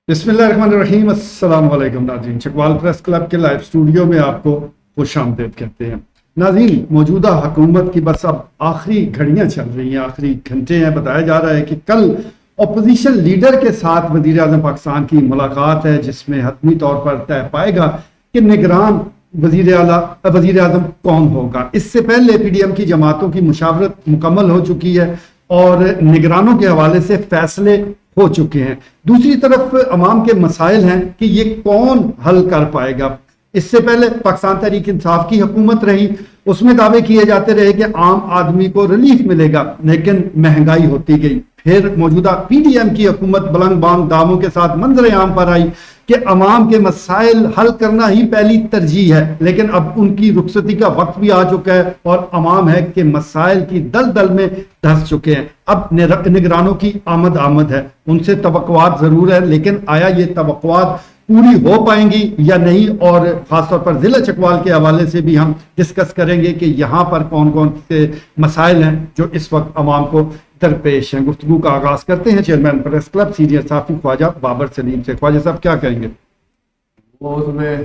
بسم اللہ الرحمن الرحیم۔ السلام علیکم ناظرین، چکوال پریس کلب کے لائیو اسٹوڈیو میں آپ کو خوش آمدید کہتے ہیں۔ ناظرین، موجودہ حکومت کی بس اب آخری گھڑیاں چل رہی ہیں، آخری گھنٹے ہیں۔ بتایا جا رہا ہے کہ کل اپوزیشن لیڈر کے ساتھ وزیر اعظم پاکستان کی ملاقات ہے، جس میں حتمی طور پر طے پائے گا کہ نگران وزیر اعظم کون ہوگا۔ اس سے پہلے پی ڈی ایم کی جماعتوں کی مشاورت مکمل ہو چکی ہے اور نگرانوں کے حوالے سے فیصلے ہو چکے ہیں۔ دوسری طرف عوام کے مسائل ہیں کہ یہ کون حل کر پائے گا۔ اس سے پہلے پاکستان تحریک انصاف کی حکومت رہی، اس میں دعوے کیے جاتے رہے کہ عام آدمی کو ریلیف ملے گا، لیکن مہنگائی ہوتی گئی۔ پھر موجودہ پی ڈی ایم کی حکومت بلند بانگ دعووں کے ساتھ منظر عام پر آئی کہ عوام کے مسائل حل کرنا ہی پہلی ترجیح ہے، لیکن اب ان کی رخصتی کا وقت بھی آ چکا ہے اور عوام ہے کہ مسائل کی دلدل میں دھس چکے ہیں۔ اب نگرانوں کی آمد ہے، ان سے توقعات ضرور ہے، لیکن آیا یہ توقعات پوری ہو پائیں گی یا نہیں؟ اور خاص طور پر ضلع چکوال کے حوالے سے بھی ہم ڈسکس کریں گے کہ یہاں پر کون کون سے مسائل ہیں جو اس وقت عوام کو درپیش ہیں۔ گفتگو کا آغاز کرتے ہیں چیئرمین پریس کلب سینئر صحافی خواجہ بابر سلیم سے۔ خواجہ صاحب کیا کہیں گے؟ وہ اس میں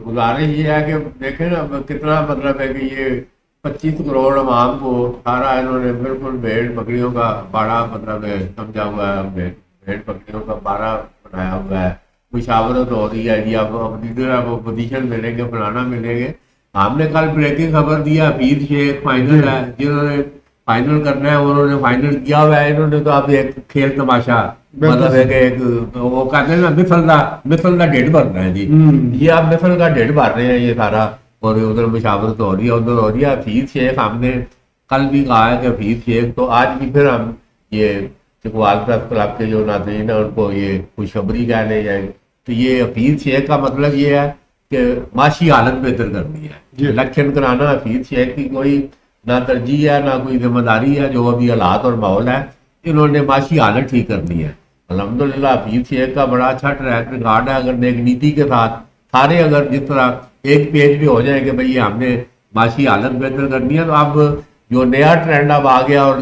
گزارش یہ ہے کہ دیکھیں نا کتنا مطلب ہے کہ یہ 25 کروڑ عوام کو سارا انہوں نے بالکل بھیڑ بکریوں کا باڑا مطلب سمجھا ہوا ہے، بھیڑ بکریوں کا باڑا بنایا ہوا ہے۔ مشاورت ہو رہی ہے جی، اب لیڈر اب اپوزیشن ملیں گے، فلانا ملیں گے۔ ہم نے کل بریکنگ خبر دیا حفیظ شیخ فائنل ہے، جنہوں نے فائنل کرنا ہے انہوں نے فائنل کیا ہوا ہے۔ انہوں نے تو اب ایک کھیل تماشا مطلب ہے کہ ایک وہ کہتے ہیں نا مثل کا ڈیڑھ بھرنا ہے جی، یہ اب مثل کا ڈیڑھ بھر رہے ہیں یہ سارا، اور ادھر مشاورت ہو رہی ہے ادھر ہو رہی ہے۔ حفیظ شیخ ہم نے کل بھی کہا ہے کہ حفیظ شیخ تو آج بھی پھر ہم یہ چکوال پریس کلب کے جو ناظرین ہیں ان کو یہ خوشخبری کہہ لے جائے تو یہ حفیظ شیخ کا مطلب یہ ہے کہ معاشی حالت بہتر کرنی ہے۔ الیکشن کرانا حفیظ شیخ کی کوئی نہ ترجیح ہے نہ کوئی ذمہ داری ہے، جو ابھی حالات اور ماحول ہے انہوں نے معاشی حالت ٹھیک کرنی ہے۔ الحمدللہ حفیظ شیخ کا بڑا اچھا ٹریک ریکارڈ ہے۔ اگر نیک نیتی کے ساتھ سارے اگر جس طرح ایک پیج پہ ہو جائیں کہ بھئی ہم نے معاشی حالت بہتر کرنی ہے، تو اب جو نیا ٹرینڈ اب آ گیا اور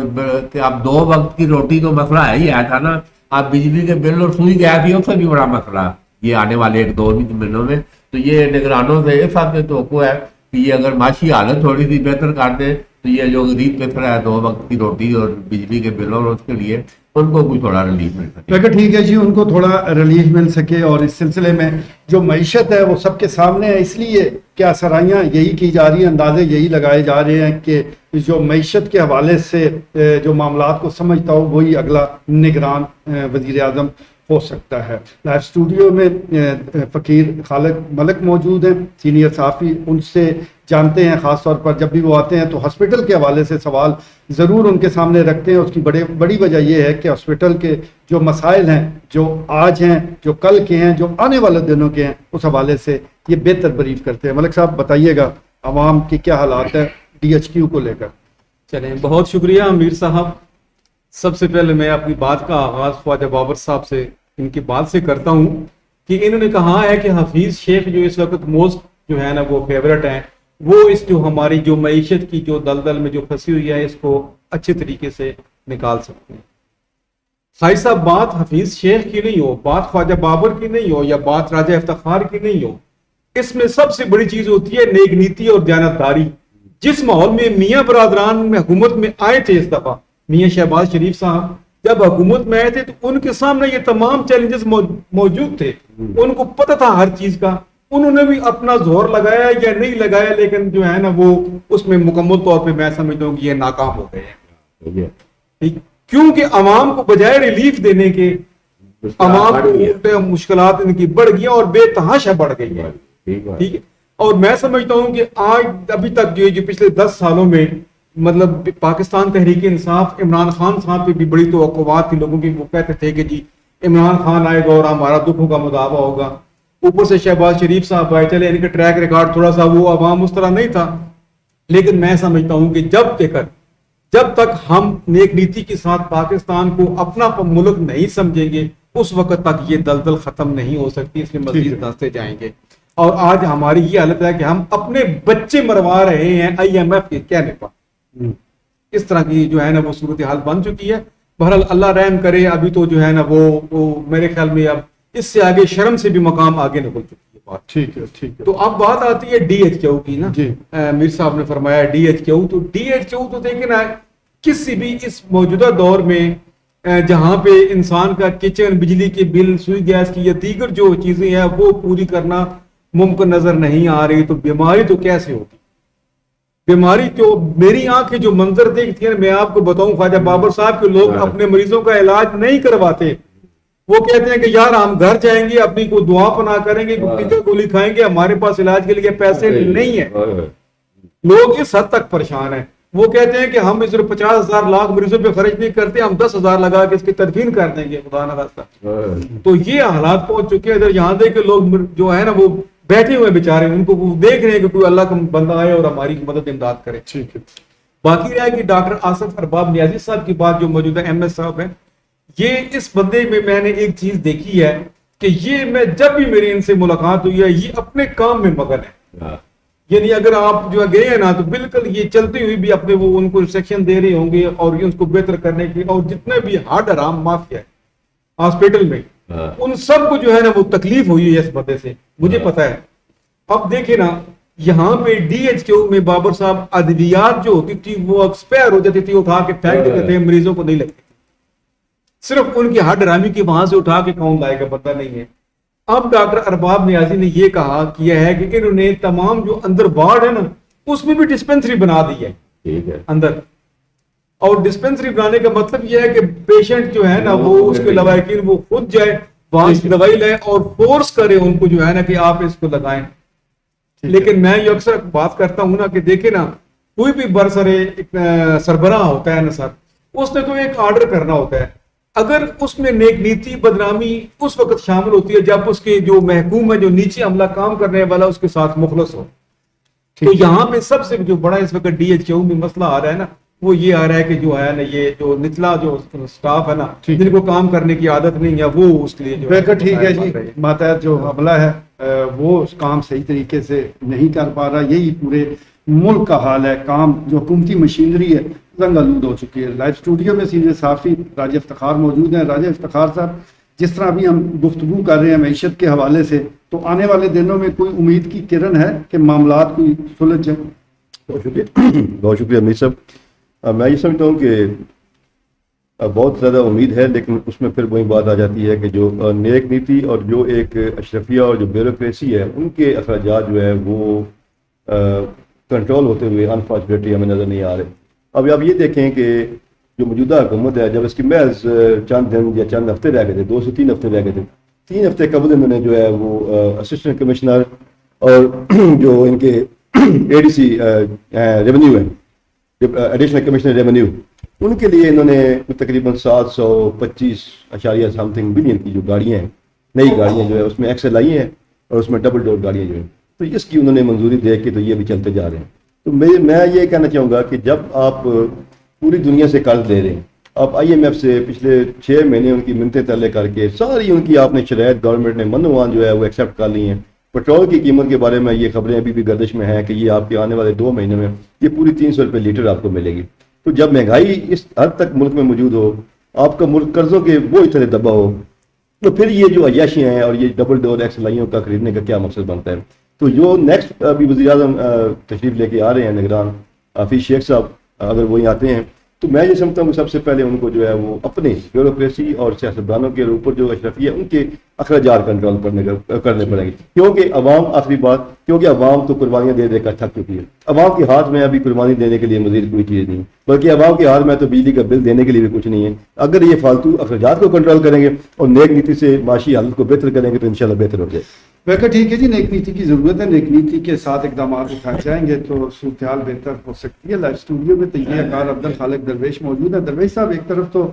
اب 2 وقت کی روٹی تو مسئلہ ہے ہی آیا تھا نا، اب بجلی کے بل اور سوئی گیس ہی اس سے بھی بڑا مسئلہ یہ آنے والے 1-2 مہینوں میں۔ تو یہ نگرانوں سے اس حد سے توقع ہے کہ یہ اگر معاشی حالت تھوڑی سی بہتر کر دیں تو یہ جو غریب پتھر ہے 2 وقت کی روٹی اور بجلی کے بل اور اس کے لیے ان کو کوئی تھوڑا ریلیف مل سکے۔ لیکن ٹھیک ہے جی، ان کو تھوڑا ریلیف مل سکے۔ اور اس سلسلے میں جو معیشت ہے وہ سب کے سامنے ہے، اس لیے کیا سرائیاں یہی کی جا رہی ہیں، اندازے یہی لگائے جا رہے ہیں کہ جو معیشت کے حوالے سے جو معاملات کو سمجھتا ہو وہی اگلا نگران وزیر اعظم ہو سکتا ہے۔ لائیو اسٹوڈیو میں فقیر خالد ملک موجود ہیں، سینئر صحافی، ان سے جانتے ہیں، خاص طور پر جب بھی وہ آتے ہیں تو ہاسپٹل کے حوالے سے سوال ضرور ان کے سامنے رکھتے ہیں۔ اس کی بڑی وجہ یہ ہے کہ ہاسپٹل کے جو مسائل ہیں، جو آج ہیں، جو کل کے ہیں، جو آنے والے دنوں کے ہیں، اس حوالے سے یہ بہتر بریف کرتے ہیں۔ ملک صاحب بتائیے گا عوام کی کیا حالات ہیں ڈی ایچ کیو کو لے کر؟ چلیں، بہت شکریہ امیر صاحب۔ سب سے پہلے میں اپنی بات کا آغاز خواجہ بابر صاحب سے ان کی بات سے کرتا ہوں کہ انہوں نے کہا ہے کہ حفیظ شیخ جو اس وقت موسٹ جو ہے نا وہ فیورٹ ہیں، وہ اس جو ہماری جو معیشت کی جو دلدل میں جو پھنسی ہوئی ہے اس کو اچھے طریقے سے نکال سکتے ہیں۔ خواجہ صاحب بات حفیظ شیخ کی نہیں ہو، بات خواجہ بابر کی نہیں ہو یا بات راجہ افتخار کی نہیں ہو، اس میں سب سے بڑی چیز ہوتی ہے نیک نیتی اور دیانتداری۔ جس ماحول میں میاں برادران میں حکومت میں آئے تھے، اس دفعہ میاں شہباز شریف صاحب جب حکومت میں آئے تھے تو ان کے سامنے یہ تمام چیلنجز موجود تھے، ان کو پتہ تھا ہر چیز کا۔ انہوں نے بھی اپنا زور لگایا یا نہیں لگایا، لیکن جو ہے نا وہ اس میں مکمل طور پہ میں سمجھتا ہوں کہ یہ ناکام ہو گئے ہیں، کیونکہ عوام کو بجائے ریلیف دینے کے عوام کو مشکلات ان کی بڑھ گئی اور بے تحاشا بڑھ گئی ہے۔ ٹھیک ہے، اور میں سمجھتا ہوں کہ آج ابھی تک جو پچھلے 10 سالوں میں مطلب پاکستان تحریک انصاف عمران خان صاحب پہ بھی بڑی توقعات تھی لوگوں کی، وہ کہتے تھے کہ جی عمران خان آئے گا اور ہمارا دکھوں کا مداوع ہوگا۔ اوپر سے شہباز شریف صاحب آئے، چلے ان کا ٹریک ریکارڈ تھوڑا سا وہ عوام اس طرح نہیں تھا، لیکن میں سمجھتا ہوں کہ جب تک ہم نیک نیتی کے ساتھ پاکستان کو اپنا ملک نہیں سمجھیں گے اس وقت تک یہ دلدل ختم نہیں ہو سکتی، اس میں مزید دھنستے جائیں گے۔ اور آج ہماری یہ حالت ہے کہ ہم اپنے بچے مروا رہے ہیں IMF کے کہنے پر، اس طرح کی جو ہے نا وہ صورتحال بن چکی ہے۔ بہرحال اللہ رحم کرے، ابھی تو جو ہے نا وہ میرے خیال میں اب اس سے آگے شرم سے بھی مقام آگے نکل چکی ہے بات. ٹھیک ہے. تو اب بات آتی ہے ڈی ایچ کیو کی نا. جی. میر صاحب نے فرمایا ڈی ایچ کیو تو دیکھیں نا کسی بھی اس موجودہ دور میں جہاں پہ انسان کا کچن، بجلی کے بل، سوئی گیس کی یا دیگر جو چیزیں ہیں وہ پوری کرنا ممکن نظر نہیں آ رہی، تو بیماری تو کیسے ہوگی؟ بیماری تو میری آنکھیں جو منظر دیکھتی ہیں، میں آپ کو بتاؤں خواجہ بابر صاحب کے لوگ اپنے مریضوں کا علاج نہیں کرواتے. وہ کہتے ہیں کہ یار ہم گھر جائیں گے، اپنی کوئی دعا پناہ کریں گے، کوئی گولی کھائیں گے، ہمارے پاس علاج کے لیے پیسے نہیں ہیں. لوگ اس حد تک پریشان ہیں. وہ کہتے ہیں کہ ہم اس 50,000 لاکھ مریضوں پہ خرچ نہیں کرتے، ہم 10,000 لگا کے اس کی تدفین کر دیں گے خدا نہ خواستہ. تو یہ حالات پہنچ چکے ہیں ادھر. یہاں دیکھ کے لوگ جو ہے نا وہ بیٹھے ہوئے بیچارے، ان کو وہ دیکھ رہے ہیں کہ کوئی اللہ کا بندہ آئے اور ہماری مدد امداد کرے. ٹھیک ہے. باقی رہا کہ ڈاکٹر آصف ارباب نیازی صاحب کی بات جو موجودہ ایم ایس صاحب ہیں، یہ اس بندے میں نے ایک چیز دیکھی ہے کہ یہ میں جب بھی میری ان سے ملاقات ہوئی ہے یہ اپنے کام میں مگن ہے. یعنی اگر آپ جو گئے ہیں نا تو بالکل یہ چلتی ہوئی بھی اپنے وہ ان کو انسٹرکشن دے رہے ہوں گے اور یہ اس کو بہتر کرنے کی. اور جتنے بھی ہارڈ حرام مافیا ہے ہاسپٹل میں ان سب کو جو ہے نا وہ تکلیف ہوئی ہے اس بندے سے، مجھے پتا ہے. اب دیکھیں نا یہاں پہ ڈی ایچ کیو میں بابر صاحب ادویات جو ہوتی تھی وہ ایکسپائر ہو جاتی تھی، اٹھا کے پھینک دیتے تھے، مریضوں کو نہیں لگتی. صرف ان کی ہڈ رامی کی وہاں سے اٹھا کے کون لائے گا پتہ نہیں ہے. اب ڈاکٹر ارباب نیازی نے یہ کہا کیا ہے کہ انہوں نے تمام جو اندر وارڈ ہے نا اس میں بھی ڈسپینسری بنا دی ہے اندر. اور ڈسپینسری بنانے کا مطلب یہ ہے کہ پیشنٹ جو ہے نا وہ اس کے لواحقین وہ خود جائے وہاں سے دوائی لے اور فورس کرے ان کو جو ہے نا کہ آپ اس کو لگائیں. لیکن میں یہ اکثر بات کرتا ہوں نا کہ دیکھیں نا کوئی بھی برسرے سربراہ ہوتا ہے نا سر، اس نے تو ایک آرڈر کرنا ہوتا ہے. اگر اس میں نیک نیتی بدنامی اس وقت شامل ہوتی ہے جب اس کے جو محکوم ہے، جو نیچے عملہ کام کرنے والا اس کے ساتھ مخلص ہو. تو یہاں پہ سب سے جو بڑا اس وقت ڈی ایچ کیو میں مسئلہ آ رہا ہے نا وہ یہ آ رہا ہے کہ جو ہے نا یہ جو نچلا جو سٹاف ہے نا جن کو کام کرنے کی عادت نہیں ہے وہ اس کے لیے جو ٹھیک ہے جی. ماتحت جو عملہ ہے وہ اس کام صحیح طریقے سے نہیں کر پا رہا. یہی پورے ملک کا حال ہے. کام جو حکومتی مشینری ہے رنگ آلود ہو چکی ہے. لائیو اسٹوڈیو میں سینئر صحافی راجہ افتخار موجود ہیں. راجہ افتخار صاحب، جس طرح ابھی ہم گفتگو کر رہے ہیں معیشت کے حوالے سے، تو آنے والے دنوں میں کوئی امید کی کرن ہے کہ معاملات کوئی سلجھ جائیں؟ بہت شکریہ امیر صاحب. میں یہ سمجھتا ہوں کہ بہت زیادہ امید ہے، لیکن اس میں پھر وہی بات آ جاتی ہے کہ جو نیک نیتی اور جو ایک اشرفیہ اور جو بیوروکریسی ہے ان کے اخراجات جو ہے وہ کنٹرول ہوتے ہوئے انفارچونیٹلی ہمیں نظر نہیں آ رہے. اب آپ یہ دیکھیں کہ جو موجودہ حکومت ہے جب اس کی محض چند دن یا چند ہفتے رہ گئے تھے، 2 سے 3 ہفتے رہ گئے تھے، 3 ہفتے قبل انہوں نے جو ہے وہ اسسٹنٹ کمشنر اور جو ان کے اے ڈی سی ریونیو ہیں، ایڈیشنل کمشنر ریونیو، ان کے لیے انہوں نے تقریباً 725 سم تھنگ بلین کی جو گاڑیاں ہیں، نئی گاڑیاں جو ہے اس میں ایکسل آئی ہیں اور اس میں ڈبل ڈور گاڑیاں جو ہیں، تو اس کی انہوں نے منظوری دے کے تو یہ بھی چلتے جا رہے ہیں. تو میں یہ کہنا چاہوں گا کہ جب آپ پوری دنیا سے قرض لے رہے ہیں، آپ آئی ایم ایف سے پچھلے 6 مہینے ان کی منتیں ترلے کر کے ساری ان کی آپ نے شرائط گورنمنٹ نے منوان جو ہے وہ ایکسیپٹ کر لی ہیں. پیٹرول کی قیمت کے بارے میں یہ خبریں ابھی بھی گردش میں ہیں کہ یہ آپ کے آنے والے 2 مہینے میں یہ پوری 300 روپے لیٹر آپ کو ملے گی. تو جب مہنگائی اس حد تک ملک میں موجود ہو، آپ کا ملک قرضوں کے وہ طرح دبا ہو، تو پھر یہ جو عیاشیاں ہیں اور یہ ڈبل ڈور ایکس لائیوں کا خریدنے کا کیا مقصد بنتا ہے. تو جو نیکسٹ ابھی وزیر اعظم تشریف لے کے آ رہے ہیں نگران حفیظ شیخ صاحب، اگر وہی آتے ہیں تو میں یہ سمجھتا ہوں کہ سب سے پہلے ان کو جو ہے وہ اپنے بیوروکریسی اور سیاستدانوں کے اوپر جو اشرفیہ ان کے اخراجات کنٹرول کرنے پڑیں گے. کیونکہ عوام آخری بات، کیونکہ عوام تو قربانیاں دے کر تھک چکی ہے. عوام کے ہاتھ میں ابھی قربانی دینے کے لیے مزید کوئی چیز نہیں، بلکہ عوام کے ہاتھ میں تو بجلی کا بل دینے کے لیے بھی کچھ نہیں ہے. اگر یہ فالتو اخراجات کو کنٹرول کریں گے اور نیک نیتی سے معاشی حالت کو بہتر کریں گے تو انشاءاللہ بہتر ہو جائے. ویسے ٹھیک ہے جی، نیک نیتی کی ضرورت ہے. نیک نیتی کے ساتھ اقدامات اٹھائے جائیں گے تو صورتحال بہتر ہو سکتی ہے. لائیو اسٹوڈیو میں تجزیہ کار عبدالخالق درویش موجود ہے. درویش صاحب، ایک طرف تو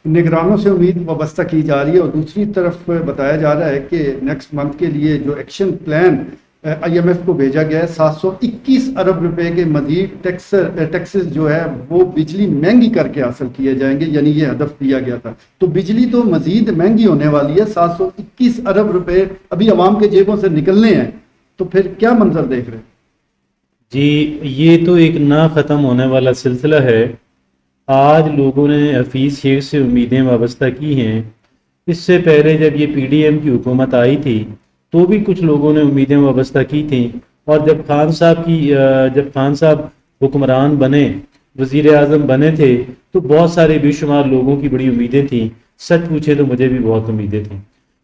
نگرانوں سے امید وابستہ کی جا رہی ہے اور دوسری طرف بتایا جا رہا ہے کہ نیکسٹ منتھ کے لیے جو action plan I M F کو بھیجا گیا ہے 721 ارب روپے کے مزید ٹیکسز جو ہے وہ بجلی مہنگی کر کے حاصل کیے جائیں گے، یعنی یہ ہدف دیا گیا تھا. تو بجلی تو مزید مہنگی ہونے والی ہے. 721 ارب روپے ابھی عوام کے جیبوں سے نکلنے ہیں، تو پھر کیا منظر دیکھ رہے ہیں؟ جی، یہ تو ایک نہ ختم ہونے والا سلسلہ ہے. آج لوگوں نے حفیظ شیخ سے امیدیں وابستہ کی ہیں اس سے پہلے جب یہ پی ڈی ایم کی حکومت آئی تھی تو بھی کچھ لوگوں نے امیدیں وابستہ کی تھیں، اور جب خان صاحب حکمران بنے، وزیر اعظم بنے تھے، تو بہت سارے بے شمار لوگوں کی بڑی امیدیں تھیں. سچ پوچھے تو مجھے بھی بہت امیدیں تھیں.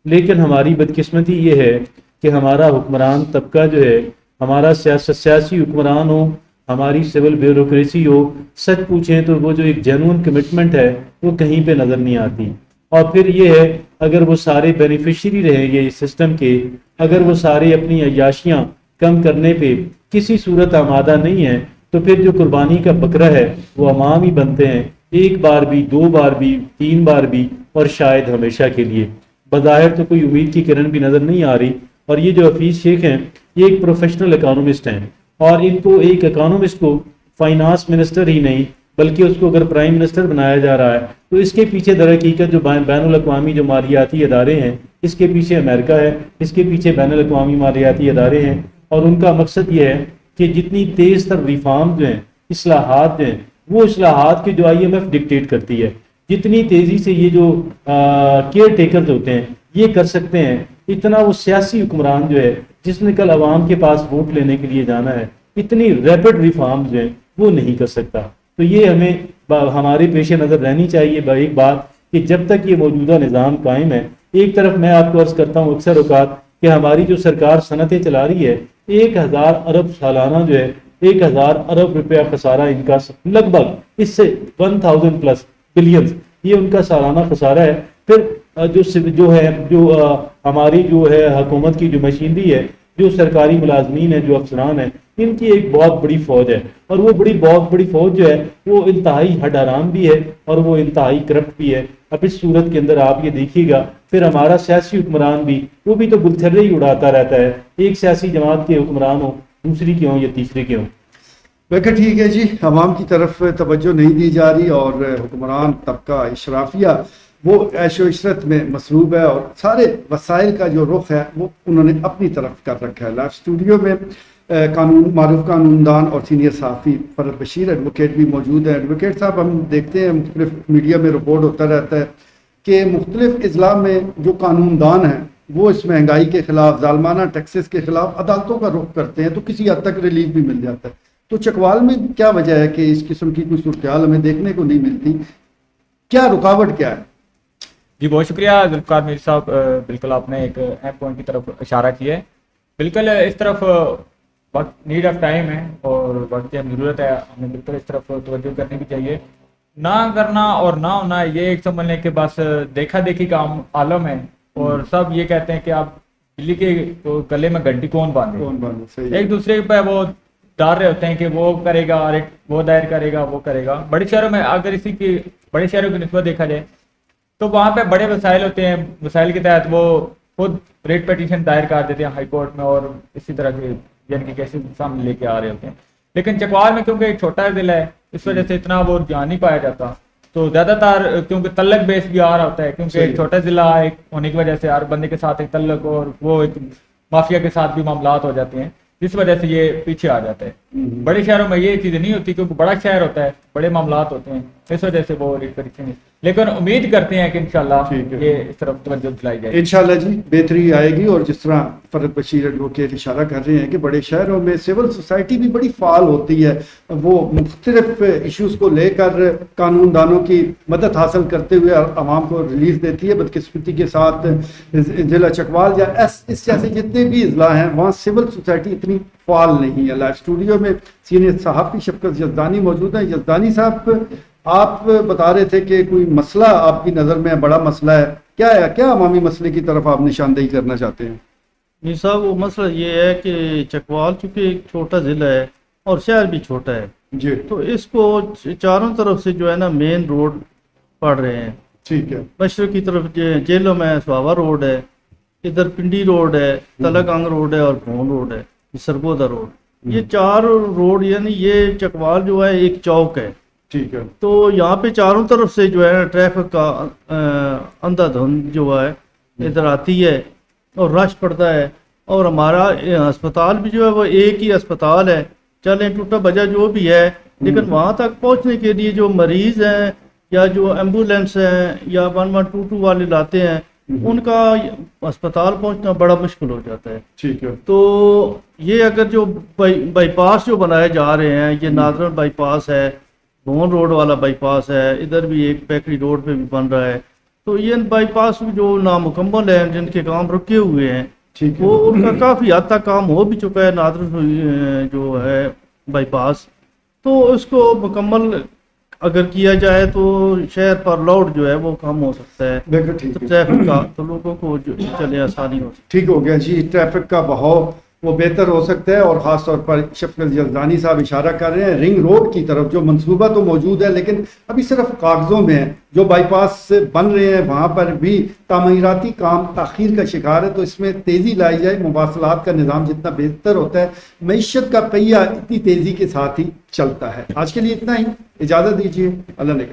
لیکن ہماری بدقسمتی یہ ہے کہ ہمارا حکمران طبقہ جو ہے، ہمارا سیاسی حکمران ہو، ہماری سول بیوروکریسی ہو، سچ پوچھیں تو وہ جو ایک جینوئن کمٹمنٹ ہے وہ کہیں پہ نظر نہیں آتی. اور پھر یہ ہے، اگر وہ سارے بینیفیشری رہیں گے اس سسٹم کے، اگر وہ سارے اپنی عیاشیاں کم کرنے پہ کسی صورت آمادہ نہیں ہیں، تو پھر جو قربانی کا بکرا ہے وہ عوام ہی بنتے ہیں، ایک بار بھی، 2 بار بھی، 3 بار بھی، اور شاید ہمیشہ کے لیے. بظاہر تو کوئی امید کی کرن بھی نظر نہیں آ رہی. اور یہ جو حفیظ شیخ ہیں یہ ایک پروفیشنل اکانومسٹ ہیں، اور ان کو ایک اکانومسٹ کو فائنانس منسٹر ہی نہیں بلکہ اس کو اگر پرائم منسٹر بنایا جا رہا ہے تو اس کے پیچھے در حقیقت جو بین الاقوامی جو مالیاتی ادارے ہیں، اس کے پیچھے امریکہ ہے، اس کے پیچھے بین الاقوامی مالیاتی ادارے ہیں. اور ان کا مقصد یہ ہے کہ جتنی تیز تر ریفارم جو ہیں، اصلاحات جو ہیں، وہ اصلاحات کے جو IMF ڈکٹیٹ کرتی ہے، جتنی تیزی سے یہ جو کیئر ٹیکرز ہوتے ہیں یہ کر سکتے ہیں، اتنا وہ سیاسی حکمران جو ہے جس نے کل عوام کے پاس ووٹ لینے کے لیے جانا ہے، اتنی ریپڈ ریفارم جو ہیں وہ نہیں کر سکتا. تو یہ ہمیں ہمارے پیش نظر رہنی چاہیے ایک بات کہ جب تک یہ موجودہ نظام قائم ہے، ایک طرف میں آپ کو عرض کرتا ہوں اکثر اوقات کہ ہماری جو سرکار صنعتیں چلا رہی ہے، 1000 ارب سالانہ جو ہے، 1000 ارب روپیہ خسارہ ان کا لگ بھگ، اس سے 1000 پلس بلینز یہ ان کا سالانہ خسارہ ہے. پھر جو ہماری جو ہے حکومت کی جو مشینری ہے، جو سرکاری ملازمین ہیں، جو افسران ہیں، ان کی ایک بہت بڑی فوج ہے، اور وہ بہت بڑی فوج جو ہے وہ انتہائی ہڈ حرام بھی ہے اور وہ انتہائی کرپٹ بھی ہے. اب اس صورت کے اندر آپ یہ دیکھیے گا پھر ہمارا سیاسی حکمران بھی وہ بھی تو گلتھرے ہی اڑاتا رہتا ہے، ایک سیاسی جماعت کے حکمران ہو، دوسری کے ہوں یا تیسرے کے ہوں. ویسے ٹھیک ہے جی، عوام کی طرف توجہ نہیں دی جا رہی اور حکمران طبقہ اشرافیہ وہ عیش و عشرت میں مصروف ہے اور سارے وسائل کا جو رخ ہے وہ انہوں نے اپنی طرف کر رکھا ہے. لائیو اسٹوڈیو میں معروف قانون دان اور سینئر صحافی فرد بشیر ایڈوکیٹ بھی موجود ہیں. ایڈوکیٹ صاحب، ہم دیکھتے ہیں مختلف میڈیا میں رپورٹ ہوتا رہتا ہے کہ مختلف اضلاع میں جو قانون دان ہیں وہ اس مہنگائی کے خلاف، ظالمانہ ٹیکسز کے خلاف عدالتوں کا رخ کرتے ہیں تو کسی حد تک ریلیف بھی مل جاتا ہے. تو چکوال میں کیا وجہ ہے کہ اس قسم کی کوئی صورتحال ہمیں دیکھنے کو نہیں ملتی؟ کیا رکاوٹ کیا ہے؟ جی بہت شکریہ ذوالفقار میر صاحب، بالکل آپ نے ایک اہم پوائنٹ کی طرف اشارہ کیا ہے. بالکل اس طرف وقت نیڈ آف ٹائم ہے اور وقت کی ضرورت ہے، ہمیں بالکل اس طرف توجہ کرنی بھی چاہیے. نہ کرنا اور نہ ہونا یہ ایک سمجھ لیں کہ بس دیکھا دیکھی کا عالم ہے، اور سب یہ کہتے ہیں کہ آپ بلی کے گلے میں گھنٹی کون باندھے، ایک دوسرے پہ وہ ڈال رہے ہوتے ہیں کہ وہ کرے گا، وہ دائر کرے گا، وہ کرے گا. بڑے شہروں میں اگر بڑے شہروں کی نسبت دیکھا جائے تو وہاں پہ بڑے وسائل ہوتے ہیں، وسائل کے تحت وہ خود ریٹ پیٹیشن دائر کر دیتے ہیں ہائی کورٹ میں اور اسی طرح کے یعنی کہ کیسے سامنے لے کے آ رہے ہوتے ہیں. لیکن چکوال میں کیونکہ ایک چھوٹا ضلع ہے اس وجہ سے اتنا وہ جان نہیں پایا جاتا، تو زیادہ تر کیونکہ تلق بیس بھی آ رہا ہوتا ہے، کیونکہ ایک چھوٹا ضلع ہونے کی وجہ سے ہر بندے کے ساتھ ایک تلق اور وہ ایک مافیا کے ساتھ بھی معاملات ہو جاتے ہیں، جس وجہ سے یہ پیچھے آ جاتا ہے. بڑے شہروں میں یہ چیزیں نہیں ہوتی کیونکہ بڑا شہر ہوتا ہے، بڑے معاملات ہوتے ہیں، اس وجہ سے وہ ریٹ پیٹیشن. لیکن امید کرتے ہیں کہ انشاءاللہ یہ اس طرف توجہ دلائی جائے. انشاءاللہ جی بہتری آئے گی. اور جس طرح فرد بشیر ایڈوکیٹ اشارہ کر رہے ہیں کہ بڑے شہروں میں سول سوسائٹی بھی بڑی فعال ہوتی ہے، وہ مختلف ایشوز کو لے کر قانون دانوں کی مدد حاصل کرتے ہوئے عوام کو ریلیف دیتی ہے. بدقسمتی کے ساتھ ضلع چکوال یا اس جیسے جتنے بھی اضلاع ہیں وہاں سول سوسائٹی اتنی فعال نہیں ہے. لائیو اسٹوڈیو میں سینئر صحافی شفقت یزدانی موجود ہیں. یزدانی صاحب، آپ بتا رہے تھے کہ کوئی مسئلہ آپ کی نظر میں بڑا مسئلہ ہے، کیا ہے؟ کیا عوامی مسئلے کی طرف آپ نشاندہی کرنا چاہتے ہیں؟ جی صاحب، وہ مسئلہ یہ ہے کہ چکوال چونکہ ایک چھوٹا ضلع ہے اور شہر بھی چھوٹا ہے جی، تو اس کو چاروں طرف سے جو ہے نا مین روڈ پڑ رہے ہیں. ٹھیک ہے. مشرق کی طرف جیلوں میں سواوا روڈ ہے، ادھر پنڈی روڈ ہے، تلگانگ روڈ ہے اور بھون روڈ ہے، سرگودا روڈ. یہ 4 روڈ یعنی یہ چکوال جو ہے ایک چوک ہے. ٹھیک ہے. تو یہاں پہ چاروں طرف سے جو ہے ٹریفک کا اندھا دھند جو ہے ادھر آتی ہے اور رش پڑتا ہے. اور ہمارا ہسپتال بھی جو ہے وہ ایک ہی ہسپتال ہے، چلیں ٹوٹا بجا جو بھی ہے، لیکن وہاں تک پہنچنے کے لیے جو مریض ہیں یا جو ایمبولینس ہیں یا 1122 والے لاتے ہیں ان کا اسپتال پہنچنا بڑا مشکل ہو جاتا ہے. ٹھیک ہے. تو یہ اگر جو بائی پاس جو بنائے جا رہے ہیں، یہ نادرن بائی پاس ہے، بھون روڈ والا بائی پاس ہے، ادھر بھی ایک بیکری روڈ پہ بھی بن رہا ہے، تو یہ بائی پاس جو نامکمل ہیں، جن کے کام رکے ہوئے ہیں، ٹھیک ہے. وہ ان کا کافی حد تک کام ہو بھی چکا ہے نادرن جو ہے بائی پاس. تو اس کو مکمل اگر کیا جائے تو شہر پر لوڈ جو ہے وہ کم ہو سکتا ہے، بالکل ٹھیک ہے. ٹریفک کا، تو لوگوں کو جو چلے آسانی ہو سکتی ٹھیک ہو گیا جی. ٹریفک کا بہاؤ وہ بہتر ہو سکتا ہے، اور خاص طور پر شفقت جلدانی صاحب اشارہ کر رہے ہیں رنگ روڈ کی طرف، جو منصوبہ تو موجود ہے لیکن ابھی صرف کاغذوں میں ہے. جو بائی پاس بن رہے ہیں وہاں پر بھی تعمیراتی کام تاخیر کا شکار ہے، تو اس میں تیزی لائی جائے. مواصلات کا نظام جتنا بہتر ہوتا ہے، معیشت کا پہیہ اتنی تیزی کے ساتھ ہی چلتا ہے. آج کے لیے اتنا ہی، اجازت دیجیے. اللہ نے